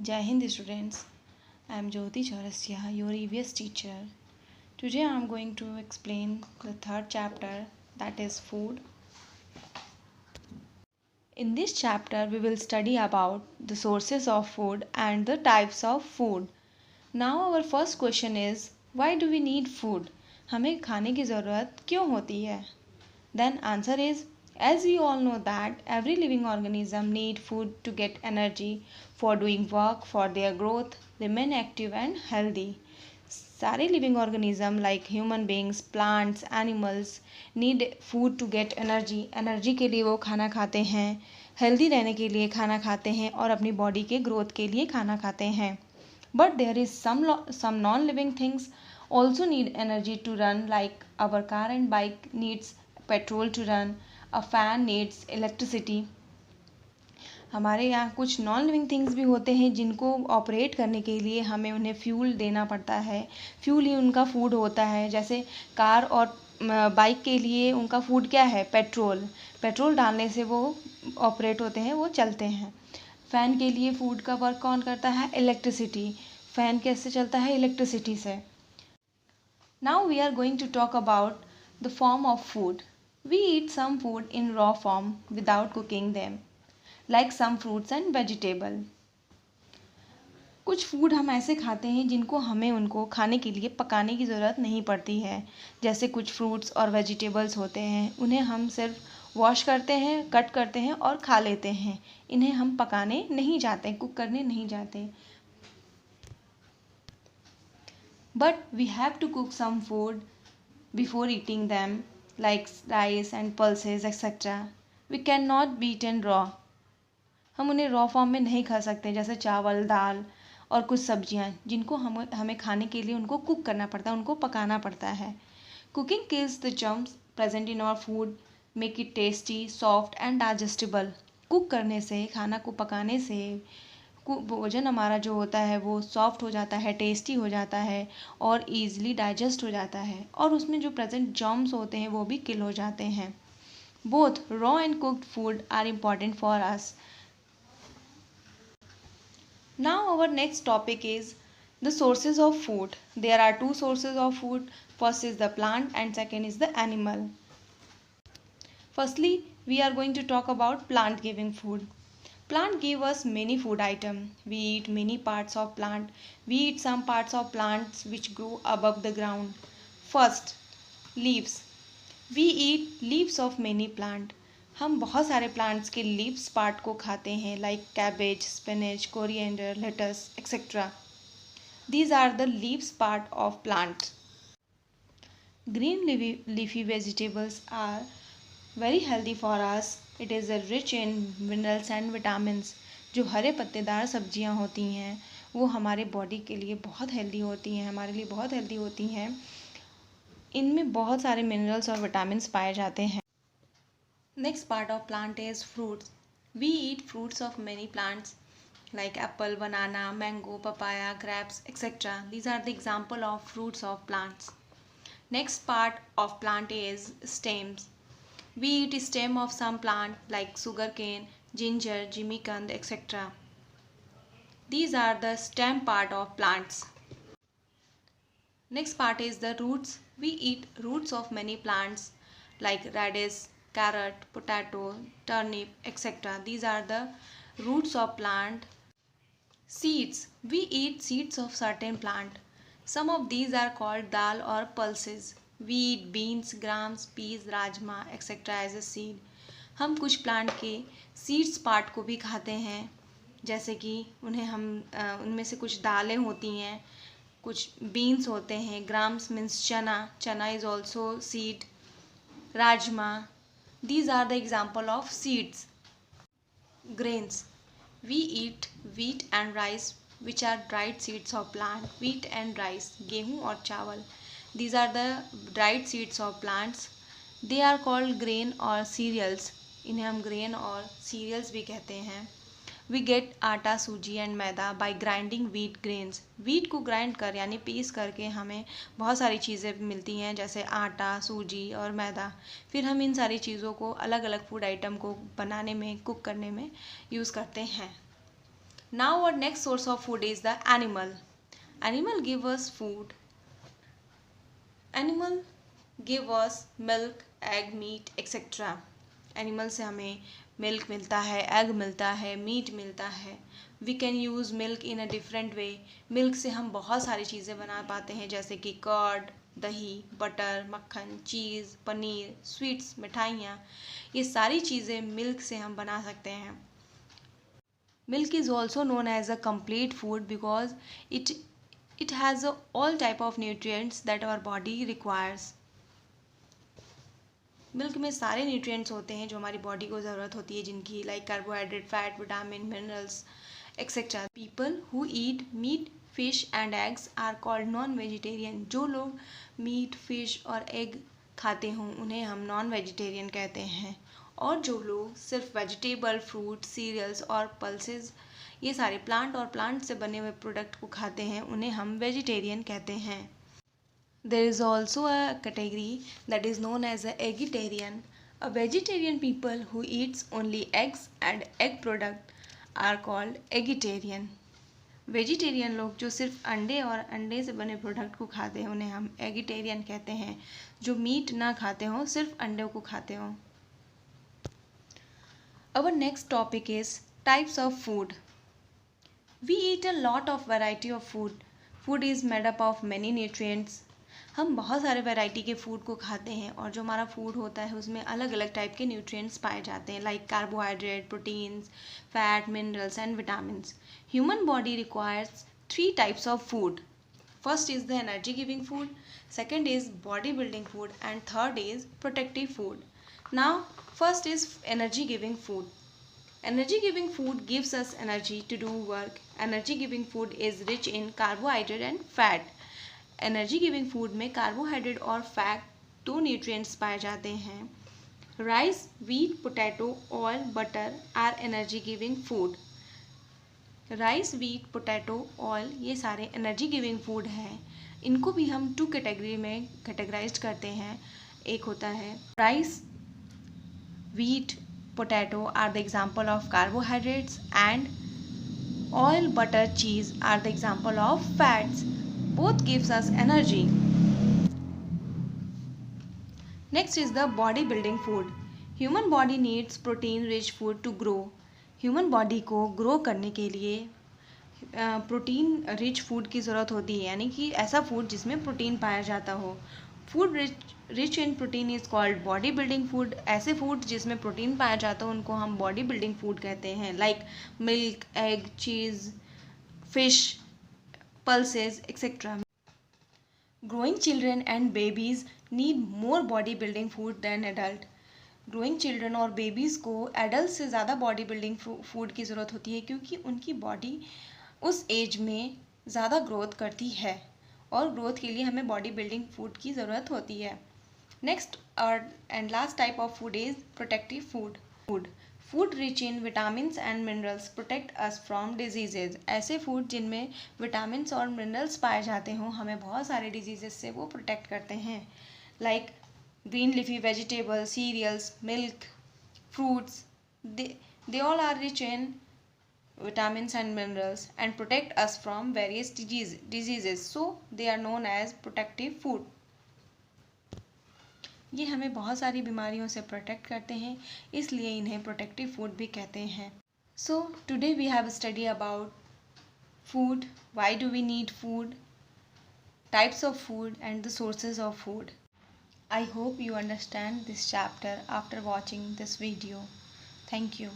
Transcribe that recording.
Jai Hind students, I am Jyoti Chaurasya, your EVS teacher. Today I am going to explain the third chapter, that is food. In this chapter we will study about the sources of food and the types of food. Now our first question is, why do we need food? हमें खाने की ज़रूरत क्यों होती है? Then answer is, as we all know that every living organism need food to get energy for doing work, for their growth, remain active and healthy. सारे living organism like human beings, plants, animals need food to get energy. Energy के लिए वो खाना खाते हैं, healthy रहने के लिए खाना खाते हैं और अपनी बॉडी के ग्रोथ के लिए खाना खाते हैं. But there is some non living things also need energy to run, like our car and bike needs petrol to run, a fan needs electricity. हमारे यहाँ कुछ नॉन लिविंग थिंग्स भी होते हैं जिनको ऑपरेट करने के लिए हमें उन्हें फ्यूल देना पड़ता है. फ्यूल ही उनका फूड होता है. जैसे कार और बाइक के लिए उनका फूड क्या है? पेट्रोल. पेट्रोल डालने से वो ऑपरेट होते हैं, वो चलते हैं. फ़ैन के लिए फूड का वर्क कौन करता है? इलेक्ट्रिसिटी. फ़ैन कैसे चलता है? इलेक्ट्रिसिटी से. Now we are going to talk about the form of food. We eat some food in raw form without cooking them, like some fruits and vegetable. कुछ food हम ऐसे खाते हैं जिनको हमें उनको खाने के लिए पकाने की ज़रूरत नहीं पड़ती है. जैसे कुछ फ्रूट्स और वेजिटेबल्स होते हैं, उन्हें हम सिर्फ वॉश करते हैं, कट करते हैं और खा लेते हैं. इन्हें हम पकाने नहीं जाते, कुक करने नहीं जाते. But we have to cook some food before eating them, like rice and pulses etc. We cannot be eaten raw. हम उन्हें रॉ फॉर्म में नहीं खा सकते, जैसे चावल, दाल और कुछ सब्जियां जिनको हमें खाने के लिए उनको कुक करना पड़ता है, उनको पकाना पड़ता है. Cooking kills the germs present in our food, make it tasty, soft and digestible. Cook करने से, खाना को पकाने से भोजन हमारा जो होता है वो सॉफ्ट हो जाता है, टेस्टी हो जाता है और ईज़िली डाइजेस्ट हो जाता है, और उसमें जो प्रेजेंट जर्म्स होते हैं वो भी किल हो जाते हैं. Both raw and cooked food are important for us. Now our next topic is the sources of food. There are two sources of food. First is the plant and second is the animal. Firstly, we are going to talk about plant giving food. Plant give us many food items. We eat many parts of plant. We eat some parts of plants which grow above the ground. First, leaves. We eat leaves of many plant. हम बहुत सारे plants के leaves part को खाते हैं, like cabbage, spinach, coriander, lettuce, etc. These are the leaves part of plant. Green leafy vegetables are very healthy for us. It is rich in minerals and vitamins. जो हरे पत्तेदार सब्जियां होती हैं वो हमारे बॉडी के लिए बहुत हेल्दी होती हैं, हमारे लिए बहुत हेल्दी होती हैं. इनमें बहुत सारे मिनरल्स और विटामिन्स पाए जाते हैं. Next part of plant is fruits. We eat fruits of many plants like apple, banana, mango, papaya, grapes, etc. These are the example of fruits of plants. Next part of plant is stems. We eat stem of some plant like sugarcane, ginger, jimmycand, etc. These are the stem part of plants. Next part is the roots. We eat roots of many plants like radish, carrot, potato, turnip, etc. These are the roots of plant. Seeds. We eat seeds of certain plant. Some of these are called dal or pulses. We eat beans, grams, peas, rajma, etc. as a seed. हम कुछ plant के seeds part को भी खाते हैं, जैसे कि उनमें से कुछ दालें होती हैं, कुछ बीन्स होते हैं, ग्राम्स मीन्स चना, चना is also seed, rajma. These are the example of seeds. Grains. We eat wheat and rice, which are dried seeds of plant. Wheat and rice, गेहूँ और चावल. These are the dried seeds of plants. They are called grain or cereals. इन्हें हम grain और cereals भी कहते हैं. We get आटा, सूजी and maida by grinding wheat grains. Wheat को grind कर यानी पीस करके हमें बहुत सारी चीज़ें मिलती हैं, जैसे आटा, सूजी और मैदा. फिर हम इन सारी चीज़ों को अलग अलग फूड आइटम को बनाने में, कुक करने में यूज़ करते हैं. Now our next source of food is the animal. Animal give us food. Animal give us milk, egg, meat, etc. Animal से हमें मिल्क मिलता है, एग मिलता है, मीट मिलता है. We can use milk in a different way. Milk से हम बहुत सारी चीज़ें बना पाते हैं जैसे कि कर्ड, दही, बटर, मक्खन, चीज़, पनीर, स्वीट्स, मिठाइयाँ. ये सारी चीज़ें मिल्क से हम बना सकते हैं. Milk is also known as a complete food because it has all type of nutrients that our body requires. Milk में सारे न्यूट्रिएंट्स होते हैं जो हमारी बॉडी को ज़रूरत होती है जिनकी like carbohydrate, fat, vitamin, minerals etcetera. People who eat meat, fish and eggs are called non vegetarian. जो लोग मीट, फिश और एग खाते हों उन्हें हम नॉन वेजिटेरियन कहते हैं. और जो लोग सिर्फ वेजिटेबल, फ्रूट, सीरियल्स और पल्सेस ये सारे प्लांट और प्लांट से बने हुए प्रोडक्ट को खाते हैं उन्हें हम वेजिटेरियन कहते हैं. There is also a category that is known as a vegetarian. A vegetarian people who eats only eggs and egg product are called vegetarian. Vegetarian लोग जो सिर्फ अंडे और अंडे से बने प्रोडक्ट को खाते हैं उन्हें हम एगिटेरियन कहते हैं. जो मीट ना खाते हों, सिर्फ अंडों को खाते हों. Our next topic is types of food. We eat a lot of variety of food. Food is made up of many nutrients. हम बहुत सारे वैरायटी के फूड को खाते हैं और जो हमारा फूड होता है उसमें अलग अलग टाइप के न्यूट्रिएंट्स पाए जाते हैं like carbohydrate, proteins, fat, minerals and vitamins. Human body requires 3 types of food. First is the energy giving food, second is body building food and third is protective food. Now first is energy giving food. Energy giving food gives us energy to do work. Energy giving food is rich in carbohydrate and fat. Energy giving food में carbohydrate और fat 2 nutrients पाए जाते हैं. Rice, wheat, potato, oil, butter are energy giving food. Rice, wheat, potato, oil ये सारे energy giving food हैं. इनको भी हम 2 कैटेगरी में कैटेगराइज करते हैं. एक होता है rice, wheat, potato are the example of carbohydrates and oil, butter, cheese are the example of fats. Both gives us energy. Next is the body building food. Human body needs protein rich food to grow. Human body को grow करने के लिए protein rich food की ज़रूरत होती है यानी कि ऐसा फूड जिसमें प्रोटीन पाया जाता हो. Food rich in protein is called body building food. ऐसे फूड जिसमें प्रोटीन पाया जाता हो उनको हम बॉडी बिल्डिंग फूड कहते हैं like milk, egg, cheese, fish, pulses etcetera. Growing children and babies need more body building food than adult. Growing children और बेबीज़ को एडल्ट से ज़्यादा बॉडी बिल्डिंग फूड की ज़रूरत होती है क्योंकि उनकी बॉडी उस एज में ज़्यादा ग्रोथ करती है और ग्रोथ के लिए हमें बॉडी बिल्डिंग फूड की ज़रूरत होती है. नेक्स्ट और and last type of food is protective food. Food rich in vitamins and minerals protect us from diseases. ऐसे फूड जिनमें विटामिन्स और मिनरल्स पाए जाते हों हमें बहुत सारे डिजीजेज से वो प्रोटेक्ट करते हैं like green leafy vegetable, cereals, milk, fruits. They all are rich in vitamins and minerals and protect us from various diseases. So they are known as protective food. ये हमें बहुत सारी बीमारियों से प्रोटेक्ट करते हैं इसलिए इन्हें प्रोटेक्टिव फूड भी कहते हैं. So today we have studied about food, why do we need food, types of food and the sources of food. I hope you understand this chapter after watching this video. Thank you.